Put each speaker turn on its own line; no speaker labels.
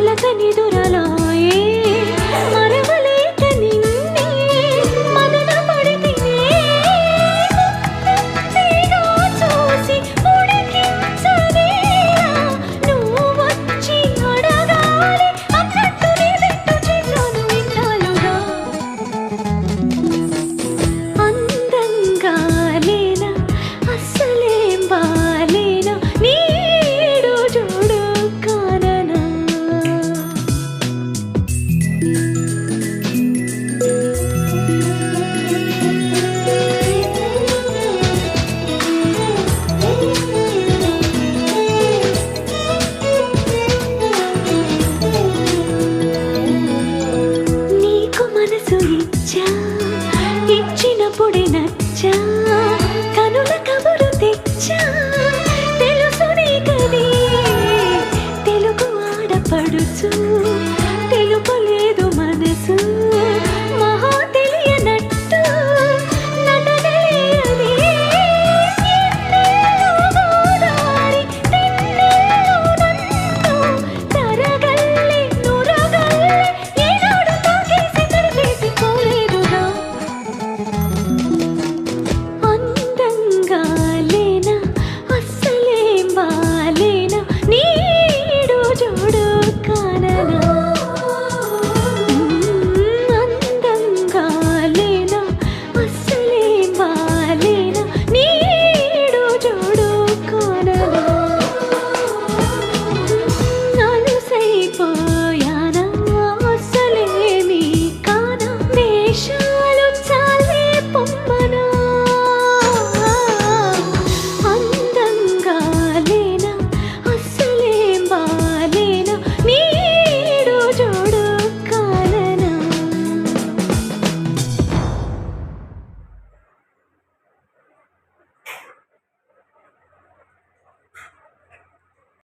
మలకని దురలాయే మరవలేక నిన్నే మదన పడితినే ముక్తిగా చూసి ఉడికించనేలా నువ్వు వచ్చి అడగాలి అన్నట్టు నీ వెంట చేశాను ఇన్నాళ్ళుగా అందంగా లేనా అస్సలేం బాలేనా నీడు చూడు కాననా నీకు మనసు ఇచ్చా ఇచ్చినప్పుడే నచ్చా కనుల కబురు తెచ్చా తెలుసు నీకది తెలుగు ఆడపడుచు తెలుపలేదు మనసు